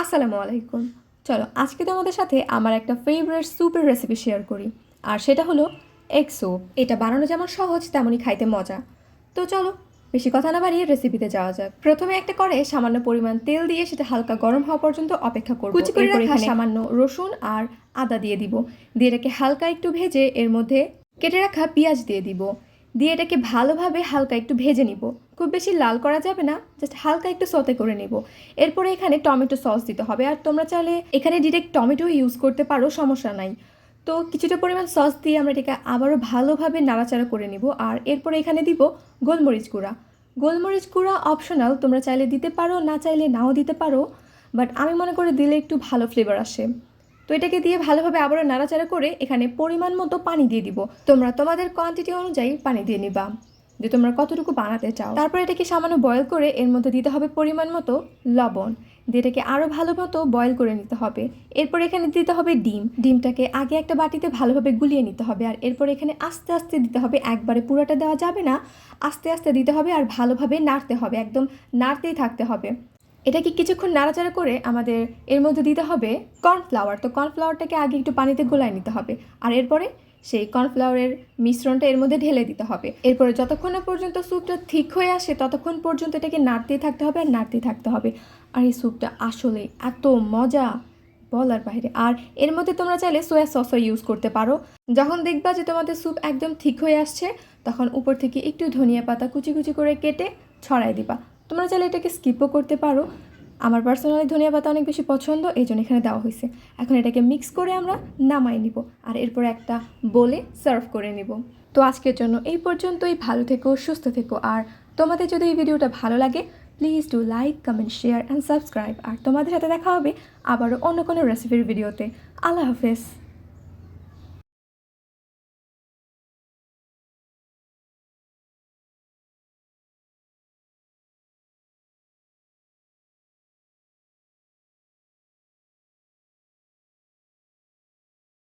আসসালামু আলাইকুম। চলো আজকে তোমাদের সাথে আমার একটা ফেভারিট স্যুপের রেসিপি শেয়ার করি। আর সেটা হলো এগ স্যুপ। এটা বানানো যেমন সহজ তেমনই খাইতে মজা। তো চলো বেশি কথা না বাড়িয়ে রেসিপিতে যাওয়া যাক। প্রথমে একটা কড়াইয়ে সামান্য পরিমাণ তেল দিয়ে সেটা হালকা গরম হওয়া পর্যন্ত অপেক্ষা করব। কুচি করে রাখা সামান্য রসুন আর আদা দিয়ে দিব। দিয়ে এটাকে হালকা একটু ভেজে এর মধ্যে কেটে রাখা পেঁয়াজ দিয়ে দিব। দিয়ে এটাকে ভালোভাবে হালকা একটু ভেজে নিব। খুব বেশি লাল করা যাবে না, জাস্ট হালকা একটু সতে করে নিব। এরপরে এখানে টমেটো সস দিতে হবে। আর তোমরা চাইলে এখানে ডিরেক্ট টমেটো ইউজ করতে পারো, সমস্যা নাই। তো কিছুটা পরিমাণ সস দিয়ে আমরা এটাকে আবারও ভালোভাবে নাড়াচাড়া করে নিব। আর এরপরে এখানে দিব গোলমরিচ গুঁড়া। গোলমরিচ গুঁড়া অপশনাল, তোমরা চাইলে দিতে পারো, না চাইলে নাও দিতে পারো, বাট আমি মনে করি দিলে একটু ভালো ফ্লেভার আসে। তো এটাকে দিয়ে ভালোভাবে আবারও নাড়াচাড়া করে এখানে পরিমাণ মতো পানি দিয়ে দিব। তোমরা তোমাদের কোয়ান্টিটি অনুযায়ী পানি দিয়ে নিবা যে তোমরা কতটুকু বানাতে চাও। তারপর এটাকে সামান্য বয়েল করে এর মধ্যে দিতে হবে পরিমাণ মতো লবণ। দিয়ে এটাকে আরও ভালো মতো বয়েল করে নিতে হবে। এরপর এখানে দিতে হবে ডিমটাকে আগে একটা বাটিতে ভালোভাবে গুলিয়ে নিতে হবে। আর এরপর এখানে আস্তে আস্তে দিতে হবে, একবারে পুরোটা দেওয়া যাবে না, আস্তে আস্তে দিতে হবে। আর ভালোভাবে নাড়তে হবে, একদম নাড়তেই থাকতে হবে। এটাকে কিছুক্ষণ নাড়াচাড়া করে আমাদের এর মধ্যে দিতে হবে কর্নফ্লাওয়ার। তো কর্নফ্লাওয়ারটাকে আগে একটু পানিতে গোলায় নিতে হবে। আর এরপরে সেই কর্নফ্লাওয়ারের মিশ্রণটা এর মধ্যে ঢেলে দিতে হবে। এরপরে যতক্ষণ না পর্যন্ত স্যুপটা ঠিক হয়ে আসে ততক্ষণ পর্যন্ত এটাকে নাড়তেই থাকতে হবে আর নাড়তেই থাকতে হবে। আর এই স্যুপটা আসলে এত মজা বলার বাইরে। আর এর মধ্যে তোমরা চাইলে সোয়া সসও ইউজ করতে পারো। যখন দেখবা যে তোমাদের স্যুপ একদম ঠিক হয়ে আসছে তখন উপর থেকে একটু ধনিয়া পাতা কুচি কুচি করে কেটে ছড়াই দিবা। তোমরা চাইলে এটাকে স্কিপও করতে পারো। আমার পার্সোনালি ধনিয়া পাতা অনেক বেশি পছন্দ, এই জন্য এখানে দেওয়া হয়েছে। এখন এটাকে মিক্স করে আমরা নামাই নিব আর এরপর একটা বোলে সার্ভ করে নিব। তো আজকের জন্য এই পর্যন্তই। ভালো থেকো, সুস্থ থেকো। আর তোমাদের যদি এই ভিডিওটা ভালো লাগে please do like, comment, share and subscribe. আর তোমাদের সাথে দেখা হবে আবারও অন্য কোনো রেসিপির ভিডিওতে। আল্লাহ হাফেজ।